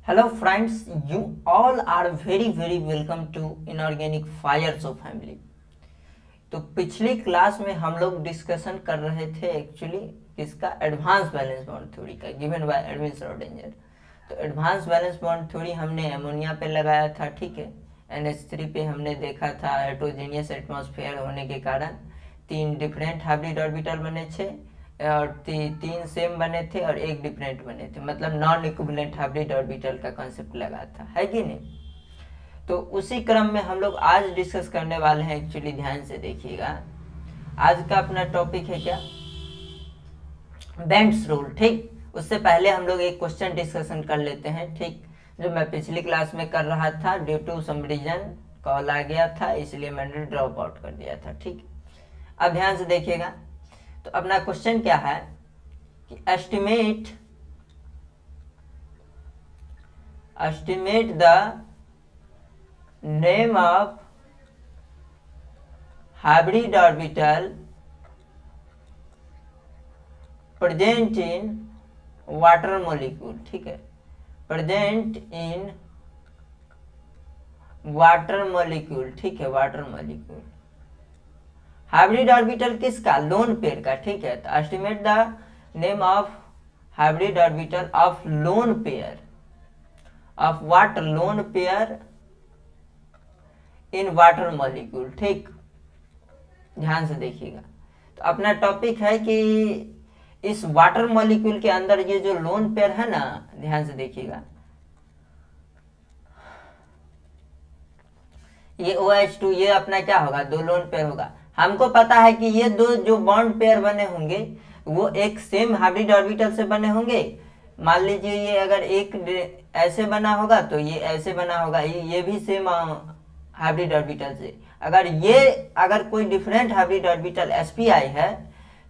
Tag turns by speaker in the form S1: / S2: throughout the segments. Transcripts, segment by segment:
S1: Hello friends, you all are very welcome to Inorganic Fires of Family। तो पिछली class में हम लोग डिस्कशन कर रहे थे एक्चुअली किसका, एडवांस बैलेंस बॉन्ड थ्योरी का, गिवन बाय एडविन श्रोडिंगर। तो एडवांस बैलेंस बॉन्ड थ्योरी हमने अमोनिया पे लगाया था, ठीक है। NH3 पे हमने देखा था हेट्रोजीनियस एटमॉस्फेयर होने के कारण 3 डिफरेंट हाइब्रिड ऑर्बिटल बने थे और 3 सेम बने थे और 1 डिफरेंट बने थे, मतलब नॉन इक्विवेलेंट हाइब्रिड ऑर्बिटल का कॉन्सेप्ट लगा था, है कि नहीं। तो उसी क्रम में हम लोग आज डिस्कस करने वाले हैं। एक्चुअली ध्यान से देखिएगा, आज का अपना टॉपिक है क्या, बेंट्स रूल, ठीक। उससे पहले हम लोग एक क्वेश्चन डिस्कशन कर लेते हैं, ठीक, जो मैं पिछली क्लास में कर रहा था। Due to some reason call आ गया था, इसलिए मैंने ड्रॉप आउट कर दिया था, ठीक। अब ध्यान से देखिएगा, तो अपना क्वेश्चन क्या है कि estimate the name of hybrid orbital present in water molecule, ठीक है, प्रेजेंट इन वाटर मॉलिक्यूल, ठीक है, वाटर मॉलिक्यूल। हाइब्रिड ऑर्बिटल किसका, लोन पेयर का, ठीक है। तो estimate the name of hybrid orbital of lone pair of water, lone pair in water molecule, ठीक। ध्यान से देखिएगा, तो अपना टॉपिक है कि इस वाटर मॉलिक्यूल के अंदर ये जो लोन पेयर है ना, ध्यान से देखिएगा, ये OH2, ये अपना क्या होगा, 2 लोन पेयर होगा। हमको पता है कि ये 2 जो बॉन्ड पेयर बने होंगे वो एक सेम हाइब्रिड ऑर्बिटल से बने होंगे। मान लीजिए ये अगर एक ऐसे बना होगा तो ये ऐसे बना होगा, ये भी सेम हाइब्रिड ऑर्बिटल से। अगर कोई डिफरेंट हाइब्रिड ऑर्बिटल spi है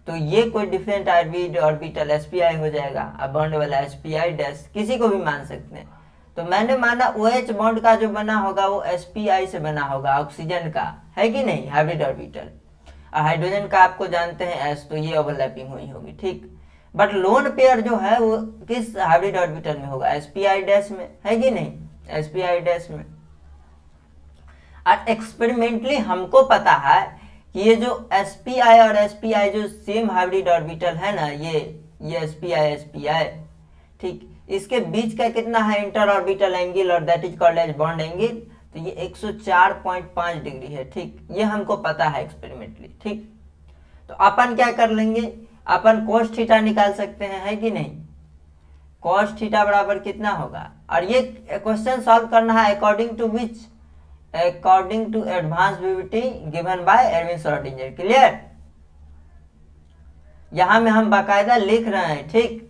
S1: तो ये कोई डिफरेंट हाइब्रिड ऑर्बिटल spi हो जाएगा। अब बॉन्ड वाला spi डैश किसी को भी मान सकते हैं। तो मैंने माना OH बॉन्ड का जो बना होगा वो spi से बना होगा, ऑक्सीजन का, है कि नहीं, हाइब्रिड ऑर्बिटल। हाइड्रोजन का आपको जानते हैं S, तो ये ओवरलैपिंग हुई होगी, ठीक। बट लोन पेयर जो है वो किस हाइब्रिड ऑर्बिटल में होगा, spi डैश में, है कि नहीं, spi डैश में। और एक्सपेरिमेंटली हमको पता है कि ये जो spi और spi जो सेम हाइब्रिड ऑर्बिटल है ना, ये spi, ठीक, इसके बीच का कितना है इंटर ऑर्बिटल एंगल, और that is called as bond angle. तो ये 104.5 डिग्री है, ठीक, ये हमको पता है एक्सपेरिमेंटली, ठीक। तो अपन क्या कर लेंगे, अपन cos थीटा निकाल सकते हैं, है कि नहीं। cos थीटा बराबर कितना होगा, और ये क्वेश्चन सॉल्व करना है according to which, according to advance BVT given by Edwin Schrodinger, clear. यहां में हम बाकायदा लिख रहे हैं, ठीक।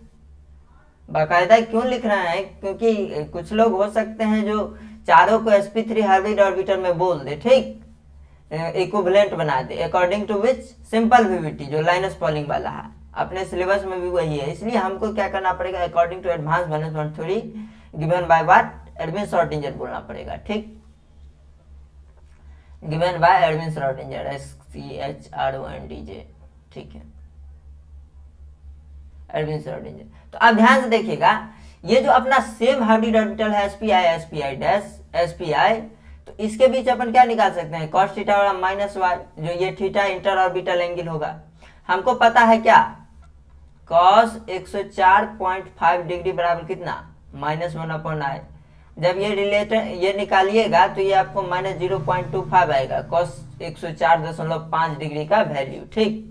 S1: बाकायदा क्यों लिख रहे हैं, क्योंकि कुछ लोग हो सकते हैं जो चारों को sp3 हाइब्रिड ऑर्बिटल में बोल दे, ठीक, इक्विवेलेंट बना दे, according to which simple BVT जो लाइनस पॉलिंग वाला है, अपने सिलेबस में भी वही है। इसलिए हमको क्या करना पड़ेगा, according to advance balance bond theory given by what, Edwin Schrodinger बोलना पड़ेगा, ठीक, given by Edwin Schrodinger, SCHRONDJ, ठीक है, एडविन श्रोडिंगर। तो अब ध्यान से देखिएगा, ये जो अपना सेम हाइब्रिड ऑर्बिटल है spi डैश spi, तो इसके बीच अपन क्या निकाल सकते हैं, cos थीटा माइनस वाई, जो ये थीटा इंटर ऑर्बिटल एंगल होगा। हमको पता है क्या, cos 104.5 डिग्री बराबर कितना, -1/i। जब ये रिलेटेड ये निकालिएगा तो ये आपको -0.25 आएगा, cos 104.5 डिग्री का वैल्यू, ठीक।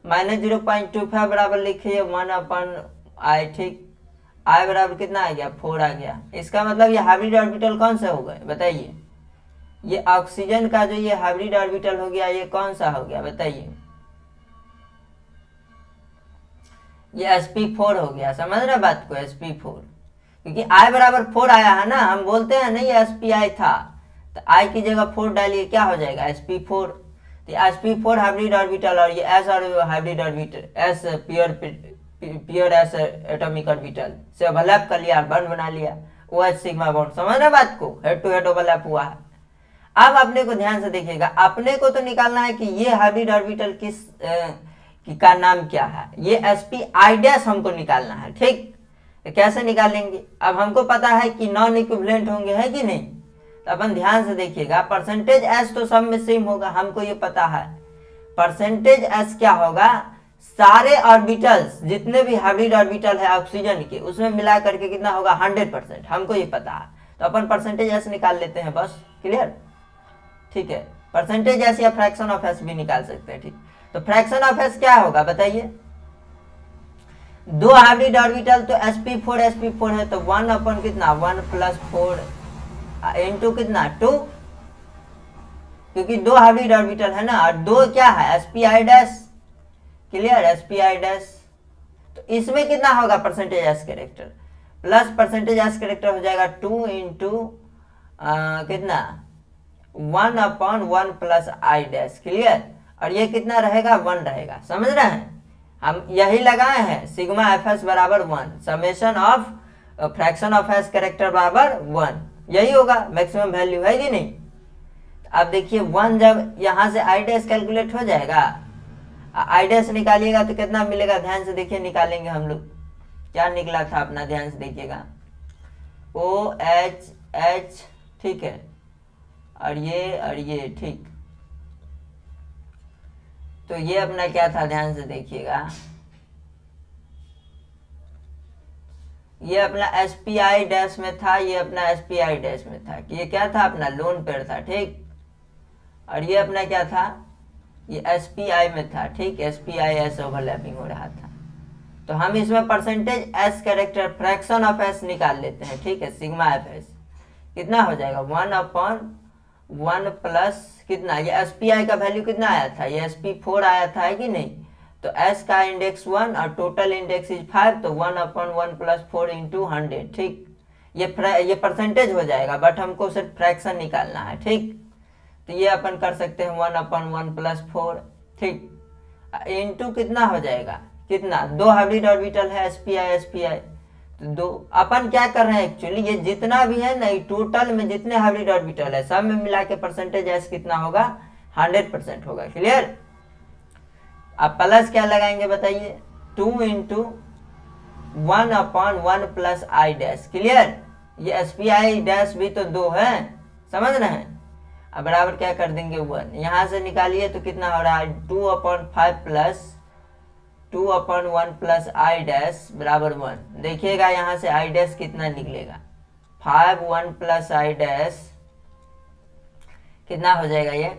S1: -0.25 बराबर लिखिए 1/i, ठीक। i बराबर कितना आ गया, 4 आ गया। इसका मतलब ये हाइब्रिड ऑर्बिटल कौन सा हो गए, बताइए। ये ऑक्सीजन का जो ये हाइब्रिड ऑर्बिटल हो गया, ये कौन सा हो गया, बताइए। ये sp4 हो गया, समझ रहे बात को, sp4, क्योंकि i बराबर 4 आया है ना। हम बोलते हैं नहीं spi था, तो i की जगह 4 डालिए, क्या हो जाएगा, sp4। sp4 हाइब्रिड ऑर्बिटल और ये s और hybrid orbital s pure s atomic orbital से ओवरलैप कर लिया, बॉन्ड बना लिया, OH सिग्मा बॉन्ड, समझ रहे बात को, हेड टू हेड ओवरलैप हुआ है। अब अपने को ध्यान से देखिएगा, अपने को तो निकालना है कि ये हाइब्रिड ऑर्बिटल का नाम क्या है, ये spi डैश हमको निकालना है, ठीक। तो कैसे निकालेंगे? अब हमको पता है कि नॉन इक्विवेलेंट होंगे, है कि नहीं? तो अपन ध्यान से देखिएगा, परसेंटेज एस तो सब में सेम होगा, हमको ये पता है। परसेंटेज एस क्या होगा? सारे ऑर्बिटल्स, जितने भी हाइब्रिड ऑर्बिटल है ऑक्सीजन के, उसमें मिला करके कितना होगा? 100%, हमको ये पता है। तो अपन परसेंटेज एस निकाल लेते हैं, बस। क्लियर? ठीक है, परसेंटेज एस या फ्रैक्शन ऑफ एस भी निकाल सकते हैं। ठीक, तो फ्रैक्शन ऑफ एस क्या होगा बताइए? दो हाइब्रिड ऑर्बिटल तो sp4 है, तो 1 अपन कितना? 1 + 4 इंटू कितना? 2, क्योंकि दो हाइब्रिड ऑर्बिटल है ना, और दो क्या है? spi'। क्लियर? spi'। तो इसमें कितना होगा? Percentage S character plus percentage S character हो जाएगा 2 इंटू कितना? 1/1 + i'। क्लियर? और ये कितना रहेगा? 1 रहेगा। समझ रहे हैं? हम यही लगाए हैं, सिग्मा एफ एस बराबर 1, summation of fraction of S character बराबर 1, यही होगा मैक्सिमम वैल्यू, है कि नहीं? अब देखिए 1 जब यहाँ से आई डैश कैलकुलेट हो जाएगा, आई डैश निकालिएगा तो कितना मिलेगा? ध्यान से देखिए, निकालेंगे हम लोग। क्या निकला था अपना? ध्यान से देखिएगा, OH, ठीक है, और ये ठीक। तो ये अपना क्या था? ध्यान से देखिएगा, ये अपना spi' में था, ये अपना spi' में था, कि ये क्या था? अपना लोन पेयर था। ठीक, और ये अपना क्या था? ये spi में था। ठीक, spi/s ओवरलैपिंग हो रहा था। तो हम इसमें percentage S character fraction of S निकाल लेते हैं। ठीक है, सिग्मा एफ एस कितना हो जाएगा? 1/1 प्लस कितना? ये spi का वैल्यू कितना आया था? ये sp4 आया था, है कि नहीं? तो s का इंडेक्स 1 और टोटल इंडेक्स इज 5, तो 1/1 + 4 इंटू 100। ठीक, ये परसेंटेज हो जाएगा, बट हमको सिर्फ फ्रैक्शन निकालना है। ठीक, तो ये अपन कर सकते हैं 1/1 + 4। ठीक, इंटू कितना हो जाएगा? कितना? दो हाइब्रिड ऑर्बिटल है, spi, तो दो। अपन क्या कर रहे हैं एक्चुअली, ये जितना भी है ना, टोटल में जितने हाइब्रिड ऑर्बिटल है सब में मिला के परसेंटेज एस कितना होगा? 100% होगा। क्लियर? अब प्लस क्या लगाएंगे बताइए? 2 इंटू 1/1 + i'। क्लियर? ये spi' भी तो 2 है, समझ रहे हैं? अब बराबर क्या कर देंगे? 1 यहां से निकालिए तो कितना हो रहा है? 2/5 + 2/1 + i' बराबर 1। देखिएगा यहां से i' कितना निकलेगा? 5 1 + i' कितना हो जाएगा ये?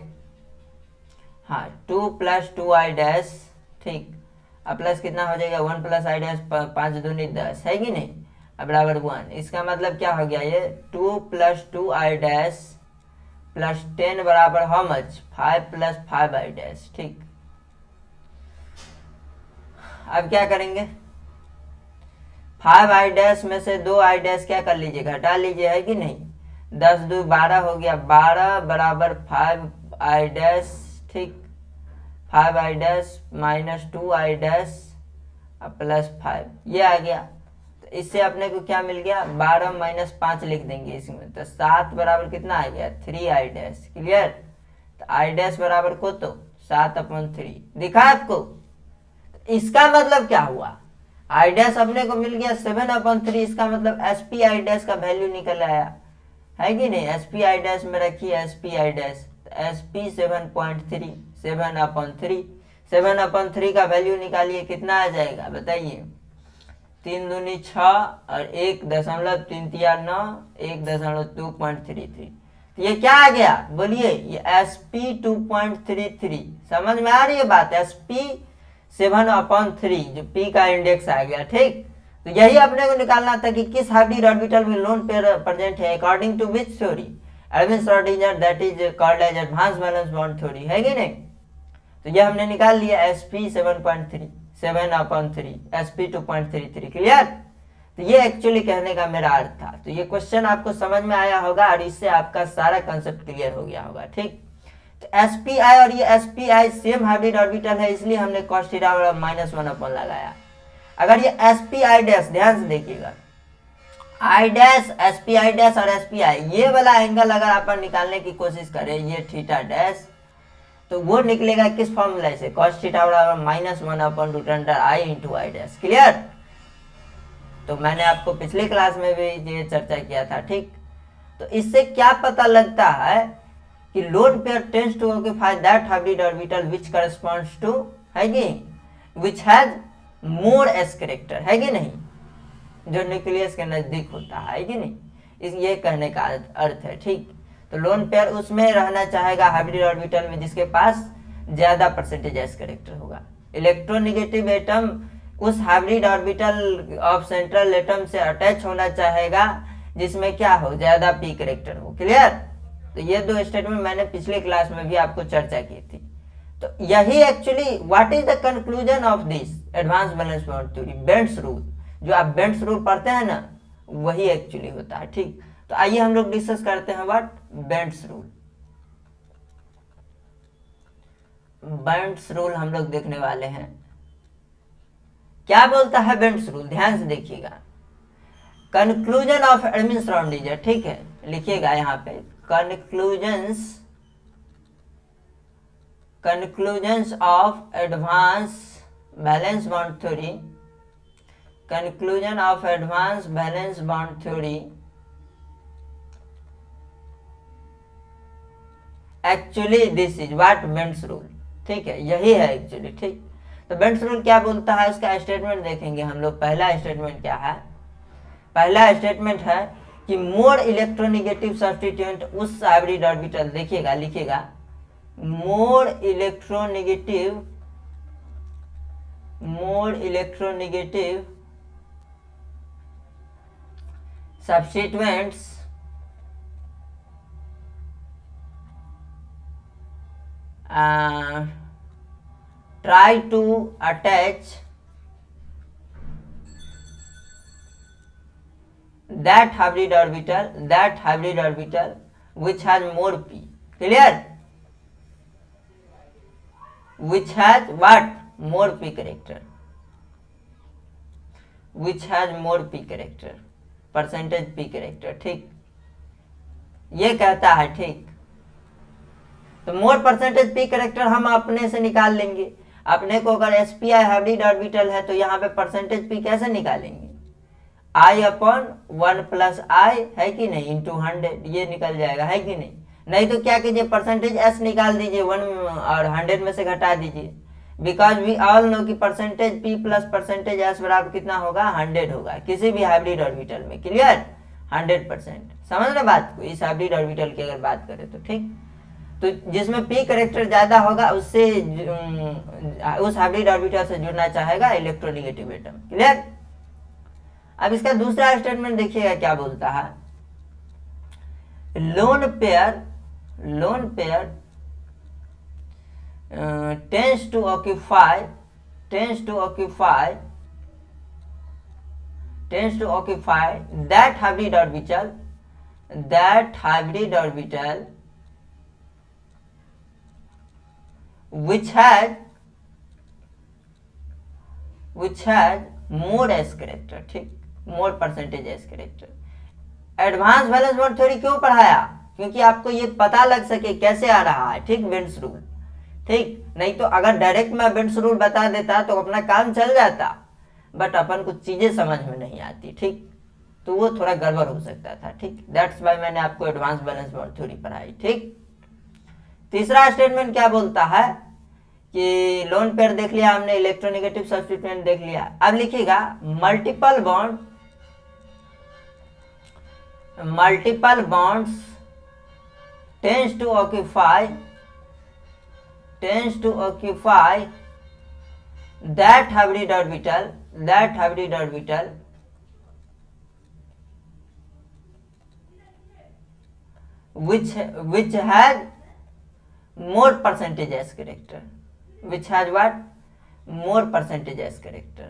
S1: हाँ, 2 + 2i'। ठीक, अब प्लस कितना हो जाएगा? 1 + i', 5 दूनी 10, है कि नहीं? अब बराबर 1। इसका मतलब क्या हो गया? ये 2 + 2i' + 10 बराबर हाउ मच? 5 + 5i'। ठीक, अब क्या करेंगे? 5i' में से 2i' क्या कर लीजिए? घटा लीजिए, है कि नहीं? 10 2 12 हो गया, 12 बराबर 5i'। ठीक, 5i' - 2i' + 5, ये आ गया। तो इससे अपने को क्या मिल गया? 12 - 5 लिख देंगे इसमें, तो 7 बराबर कितना आ गया? 3i'। क्लियर? तो i' बराबर को तो 7/3 दिखा आपको। इसका मतलब क्या हुआ? i' अपने को मिल गया 7/3, इसका मतलब spi' का वैल्यू निकल आया, है कि नहीं? spi' में रखिए spi', sp 7.3, 7/3, 7/3 का वैल्यू निकालिए, कितना आ जाएगा बताइए? 3 दूनी 6 और 1.33 1.233। ये क्या आ गया बोलिए? ये sp 2.33। समझ में आ रही है बात? sp 7/3 जो p का इंडेक्स आ गया। ठीक, तो यही अपने को निकालना था कि किस हाइब्रिड ऑर्बिटल में लोन पेयर प्रेजेंट है, according to which theory? Elvin Schrodinger, that is called as advance valence bond theory, है कि नहीं? तो ये हमने निकाल लिया sp 7/3 sp 2.33। क्लियर? तो ये एक्चुअली कहने का मेरा अर्थ था। तो ये क्वेश्चन आपको समझ में आया होगा और इससे आपका सारा कंसेप्ट क्लियर हो गया होगा। ठीक, तो spi और ये spi सेम हाइब्रिड ऑर्बिटल है, इसलिए हमने cos थीटा -1 लगाया। अगर ये spi' ध्यान से देखिएगा, i' spi' और spi ये वाला एंगल अगर अपन निकालने की कोशिश करें, ये थीटा डैश, तो वो निकलेगा किस फॉर्मूला से? cos theta -1/√i × i'। Clear? तो मैंने आपको पिछले क्लास में भी ये चर्चा किया था, ठीक। तो इससे क्या पता लगता है कि lone pair tends to occupy that hybrid orbital which corresponds to, है कि, which has more s character, है कि नहीं, जो न्यूक्लियस के नजदीक होता है कि नहीं, इस ये कहने का अर्थ है, ठीक। तो लोन पेयर उसमें रहना चाहेगा हाइब्रिड ऑर्बिटल में जिसके पास ज्यादा परसेंटेज एस कैरेक्टर होगा। इलेक्ट्रोनेगेटिव एटम उस hybrid orbital of central atom से अटैच होना चाहेगा जिसमें क्या हो, ज्यादा पी कैरेक्टर हो। क्लियर। तो ये दो स्टेटमेंट मैंने पिछले क्लास में भी आपको चर्चा की थी। तो यही actually what is the conclusion of this advance balance bond theory, Bent's rule, जो आप बेंड्स रूल पढ़ते हैं ना, वही एक्चुअली होता है, ठीक। तो आइए हम लोग डिस्कस करते हैं what Bent's rule. Bent's rule हम लोग देखने वाले हैं। क्या बोलता है बेंड्स रूल, ध्यान से देखिएगा। कंक्लूजन ऑफ एडमिन, ठीक है, लिखिएगा यहाँ पे conclusions of advance balance bond theory, conclusion of advance balance bond theory actually this is what Bent's rule, ठीक है, यही है एक्चुअली, ठीक। तो बेंड्स रूल क्या बोलता है, उसका स्टेटमेंट देखेंगे हम लोग। पहला स्टेटमेंट क्या है, पहला स्टेटमेंट है कि मोर इलेक्ट्रोनेगेटिव सब्स्टिट्यूएंट उस हाइब्रिड ऑर्बिटल, देखिएगा, लिखिएगा, more electronegative substituents try to attach that hybrid orbital which has more p, clear, which has what, more p character, which has more p character, percentage P character, ठीक, ये कहता है, ठीक। तो more percentage P character हम अपने से निकाल लेंगे। अपने को अगर एसपीआई हाइब्रिड ऑर्बिटल है तो यहाँ पे परसेंटेज पी कैसे निकालेंगे, आई अपॉन 1 प्लस आई, है कि नहीं, इंटू 100, ये निकल जाएगा, है कि नहीं। नहीं तो क्या कीजिए, परसेंटेज एस निकाल दीजिए, 1 और 100 में से घटा दीजिए, बिकॉज वी ऑल नो कि percentage P plus percentage S बराबर कितना होगा, 100 होगा किसी भी हाइब्रिड ऑर्बिटल में। क्लियर, 100%। समझ रहे बात को, इस हाइब्रिड ऑर्बिटल की अगर बात करें तो, ठीक। तो जिसमें पी कैरेक्टर ज्यादा होगा उससे उस हाइब्रिड ऑर्बिटल से जुड़ना चाहेगा इलेक्ट्रोनेगेटिव एटम। क्लियर। अब इसका दूसरा स्टेटमेंट देखिएगा क्या बोलता है, lone pair tends to occupy that hybrid orbital which has more s character, ठीक, more percentage s character। Advance balance bond theory क्यों पढ़ाया, क्योंकि आपको ये पता लग सके कैसे आ रहा है, ठीक, बेंड्स रूल, ठीक। नहीं तो अगर डायरेक्ट मैं बेंड्स रूल बता देता तो अपना काम चल जाता, बट अपन कुछ चीजें समझ में नहीं आती, ठीक, तो वो थोड़ा गड़बड़ हो सकता था, ठीक। दैट्स वाई मैंने आपको एडवांस बैलेंस बॉन्ड थ्योरी पढ़ाई, ठीक। तीसरा स्टेटमेंट क्या बोलता है कि लोन पेयर देख लिया हमने, इलेक्ट्रोनेगेटिव सब्स्टिट्यूएंट देख लिया। अब लिखिएगा multiple bonds tends to occupy that hybrid orbital which has more percentage s character, which has what, more percentage s character,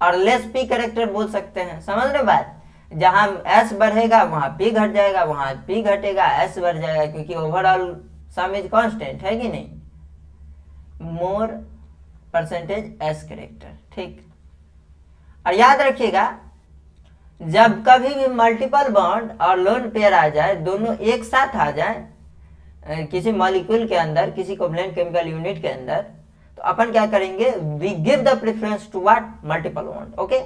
S1: और लेस p कैरेक्टर बोल सकते हैं। समझ रहे बात, जहां s बढ़ेगा वहां p घट जाएगा, वहां p घटेगा s बढ़ जाएगा, क्योंकि ओवरऑल सम इज कांस्टेंट, है कि नहीं, मोर परसेंटेज s कैरेक्टर, ठीक। और याद रखिएगा जब कभी भी मल्टीपल बॉन्ड और लोन पेयर आ जाए, दोनों एक साथ आ जाए किसी मॉलिक्यूल के अंदर, किसी कोवलेंट केमिकल यूनिट के अंदर, तो अपन क्या करेंगे, we give the preference to what, multiple bond, okay.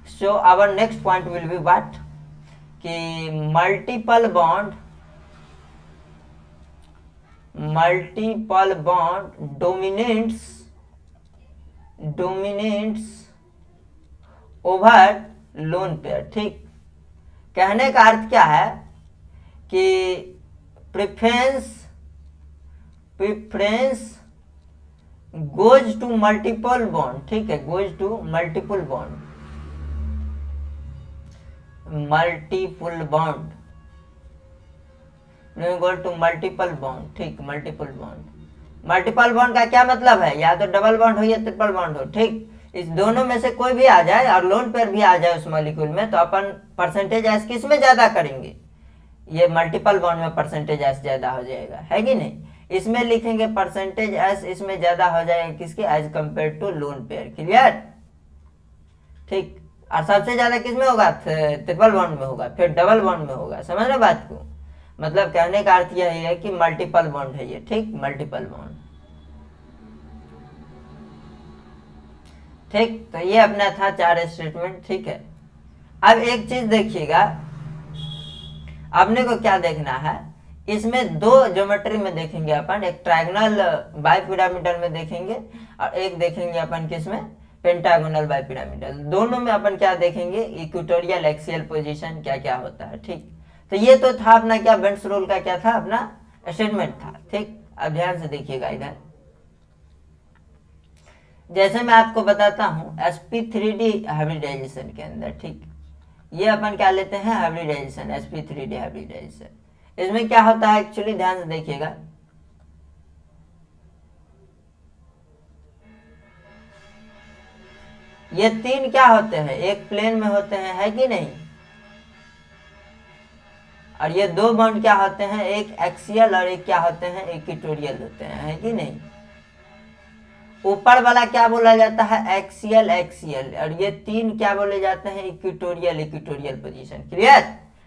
S1: So our next point will be what कि multiple bond dominates over lone pair. ठीक, कहने का अर्थ क्या है कि preference goes to multiple bond. ठीक है, goes to multiple bond goes to multiple bond. ठीक, मल्टीपल बॉन्ड का क्या मतलब है, या तो डबल बॉन्ड हो या ट्रिपल बॉन्ड हो। ठीक, इस दोनों में से कोई भी आ जाए और लोन पेयर भी आ जाए उस मॉलिक्यूल में, तो अपन परसेंटेज एस किस में ज्यादा करेंगे, ये मल्टीपल बॉन्ड में परसेंटेज एस ज्यादा हो जाएगा, है कि नहीं। इसमें लिखेंगे परसेंटेज एस इसमें ज्यादा हो जाएगा किसके, as compare to lone pair. Clear. ठीक, और सबसे ज्यादा किस में होगा, ट्रिपल बॉन्ड में होगा, फिर डबल बॉन्ड में होगा। समझ रहे बात को, मतलब कहने का अर्थ यही है कि मल्टीपल बॉन्ड है ये। ठीक, मल्टीपल बॉन्ड। ठीक, तो ये अपना था 4 स्टेटमेंट। ठीक है, अब एक चीज देखिएगा, आपने को क्या देखना है, इसमें 2 ज्योमेट्री में देखेंगे अपन, एक ट्रायंगल बाइपिरामिडल में देखेंगे और एक देखेंगे अपन किसमें, पेंटागोनल बाइपिरामिडल। दोनों में अपन क्या देखेंगे, इक्वेटोरियल एक्सियल पोजीशन क्या क्या होता है। ठीक, तो ये तो था अपना क्या, बेंट्स रूल का क्या था अपना स्टेटमेंट था। ठीक, अब ध्यान से देखिएगा इधर, जैसे मैं आपको बताता हूं sp3d हाइब्रिडाइजेशन के अंदर। ठीक, ये अपन क्या लेते हैं, हाइब्रिडाइजेशन, sp3d हाइब्रिडाइजेशन। इसमें क्या होता है एक्चुअली, ध्यान से देखिएगा, ये 3 क्या होते हैं, एक प्लेन में होते हैं, है कि नहीं, और ये 2 बॉन्ड क्या होते हैं, एक एक्सियल और एक क्या होते हैं, इक्वेटोरियल होते हैं, है कि नहीं। ऊपर वाला क्या बोला जाता है, एक्सियल, और ये 3 क्या बोले जाते हैं, equatorial position. Clear.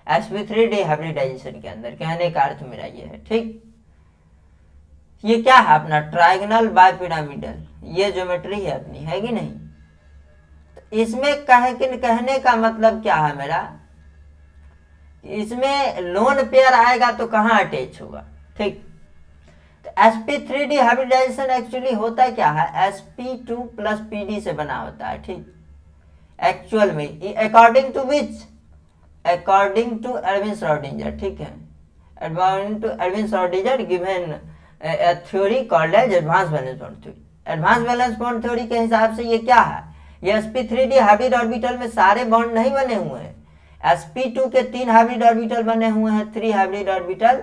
S1: sp3d hybridisation के अंदर कहने का अर्थ मेरा ये है। ठीक, ये क्या है अपना ट्रायंगल बाइपिरामिडल, ये ज्योमेट्री है अपनी, है कि नहीं। तो इसमें कहने का मतलब क्या है मेरा, इसमें लोन पेयर आएगा तो कहां अटैच होगा। ठीक, sp3d हाइब्रिडाइजेशन एक्चुअली होता क्या है, sp2 प्लस pd से बना होता है। ठीक, एक्चुअल में अकॉर्डिंग टू एरविन श्रोडिंगर। ठीक है, according to Erwin Schrodinger given theory called as advance valence bond theory. Advance valence bond theory के हिसाब से ये क्या है, ये sp3d हाइब्रिड ऑर्बिटल में सारे बॉन्ड नहीं बने हुए हैं, sp2 के 3 हाइब्रिड ऑर्बिटल बने हुए हैं, 3 हाइब्रिड ऑर्बिटल,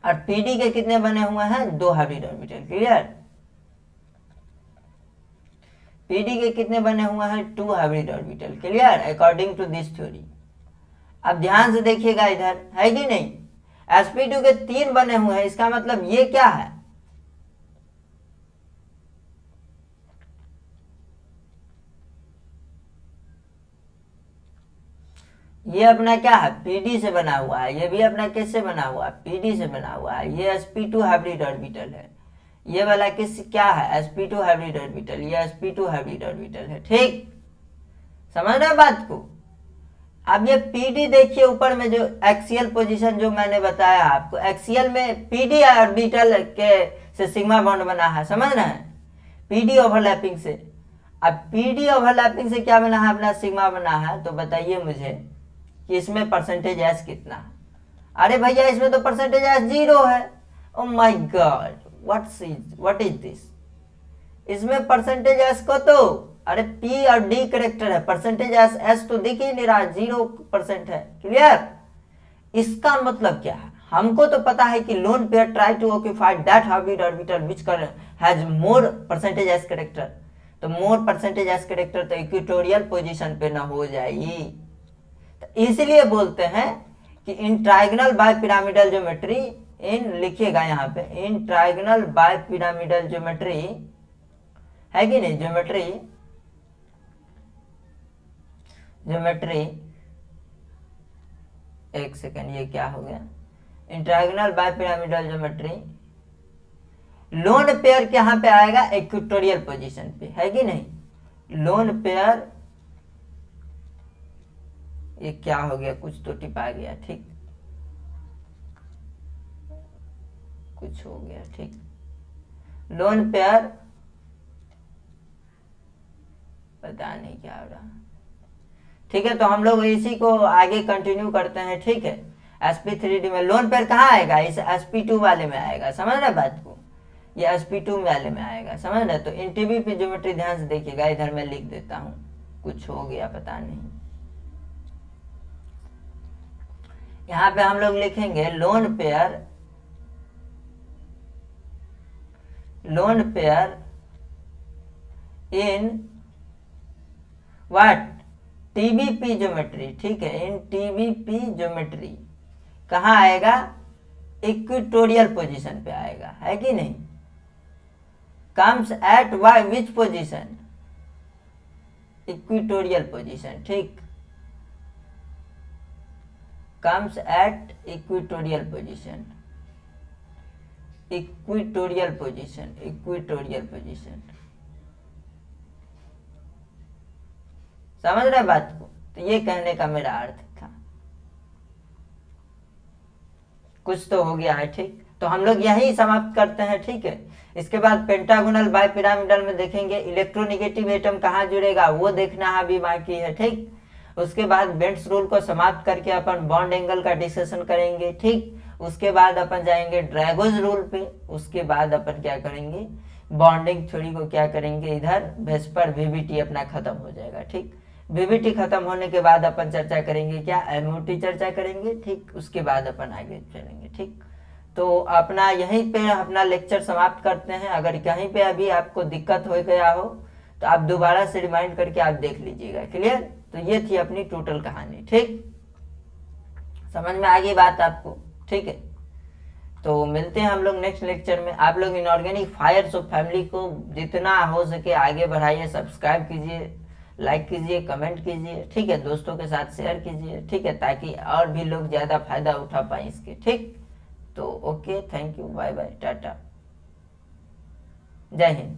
S1: और pd के कितने बने हुए हैं, 2 हाइब्रिड ऑर्बिटल। क्लियर। pd के कितने बने हुए हैं, 2 hybrid orbital. Clear, according to this theory. अब ध्यान से देखिएगा इधर, है कि नहीं, sp2 के 3 बने हुए हैं, इसका मतलब ये क्या है, ये अपना क्या है, pd से बना हुआ है, ये भी अपना किससे बना हुआ है, pd से बना हुआ है। ये sp2 हाइब्रिड ऑर्बिटल है, ये वाला किस क्या है, sp2 हाइब्रिड ऑर्बिटल, ये sp2 हाइब्रिड ऑर्बिटल है। ठीक, समझ रहे बात को। अब ये pd देखिए, ऊपर में जो एक्सियल पोजीशन जो मैंने बताया आपको, एक्सियल में pd ऑर्बिटल के से सिग्मा बॉन्ड बना है, समझ रहे हैं, pd ओवरलैपिंग से। अब pd ओवरलैपिंग से क्या बना है, अपना सिग्मा बना है। तो बताइए मुझे कि इसमें परसेंटेज एस कितना है। अरे भैया इसमें तो परसेंटेज एस 0 है। Oh my God, what is this, इसमें परसेंटेज एस को तो, अरे पी और डी करेक्टर है, परसेंटेज एस तो दिख ही नहीं रहा, 0% है। क्लियर। इसका मतलब क्या है, हमको तो पता है कि lone pair try to occupy that hybrid orbital which has more percentage s character. तो मोर परसेंटेज एस करेक्टर तो इक्वेटोरियल पोजीशन पे ना हो जाएगी, तो इसलिए बोलते हैं कि इन ट्रायंगल बाइपिरामिडल ज्योमेट्री, इन लिखिएगा यहाँ पे, इन ट्रायंगल बाइपिरामिडल ज्योमेट्री, है कि नहीं, ज्योमेट्री, एक सेकंड, ये क्या हो गया, इन triangle bipyramidal geometry lone pair के यहाँ पे आएगा इक्वेटोरियल पोजीशन पे, है कि नहीं, लोन पेयर ये क्या हो गया, कुछ तो टिपा गया, ठीक, कुछ हो गया, ठीक। लोन पेयर, पता नहीं क्या हो रहा, ठीक है। तो हम लोग इसी को आगे कंटिन्यू करते हैं, ठीक है। sp3d में लोन पेयर कहाँ आएगा, इस sp2 वाले में आएगा, समझ रहे बात को, ये sp2 वाले में आएगा, समझ रहे। तो इंटीवी पे ज्योमेट्री ध्यान से देखिएगा, इधर मैं लिख देता हूँ, कुछ हो गया पता नहीं। यहाँ पे हम लोग लिखेंगे lone pair, lone pair in what, TBP geometry, ठीक है। इन टीबीपी ज्योमेट्री कहाँ आएगा, इक्वेटोरियल पोजीशन पे आएगा, है कि नहीं। Comes at why which position, equatorial position, ठीक। Comes at equatorial position, equatorial position, equatorial position, समझ रहे बात को। तो ये कहने का मेरा अर्थ था, कुछ तो हो गया है, ठीक। तो हम लोग यही समाप्त करते हैं, ठीक है। इसके बाद पेंटागोनल बाय पिरामिडल में देखेंगे इलेक्ट्रोनेगेटिव एटम कहाँ जुड़ेगा, वो देखना अभी बाकी है, ठीक। उसके बाद बेंट्स रूल को समाप्त करके अपन बॉन्ड एंगल का डिस्कशन करेंगे, ठीक। उसके बाद अपन जाएंगे ड्रैगोज रूल पे, उसके बाद अपन क्या करेंगे, बॉन्डिंग थ्योरी को क्या करेंगे, इधर वेस्पर वीबीटी अपना खत्म हो जाएगा, ठीक। वीबीटी खत्म होने के बाद अपन चर्चा करेंगे क्या, एमओटी चर्चा करेंगे, ठीक। उसके बाद अपन आगे चलेंगे, ठीक। तो अपना यहीं पे अपना लेक्चर समाप्त करते हैं। अगर कहीं पे अभी आपको दिक्कत हो गया हो तो आप दोबारा से रिमाइंड करके आप देख लीजिएगा, क्लियर। तो ये थी अपनी टोटल कहानी, ठीक, समझ में आ गई बात आपको, ठीक है। तो मिलते हैं हम लोग नेक्स्ट लेक्चर में। आप लोग इनऑर्गेनिक फायर्स ऑफ फैमिली को जितना हो सके आगे बढ़ाइए, सब्सक्राइब कीजिए, लाइक कीजिए, कमेंट कीजिए, ठीक है। दोस्तों के साथ शेयर कीजिए, ठीक है, ताकि और भी लोग ज़्यादा फायदा उठा पाए इसके, ठीक। तो okay, thank you, bye bye, tata, जय हिंद।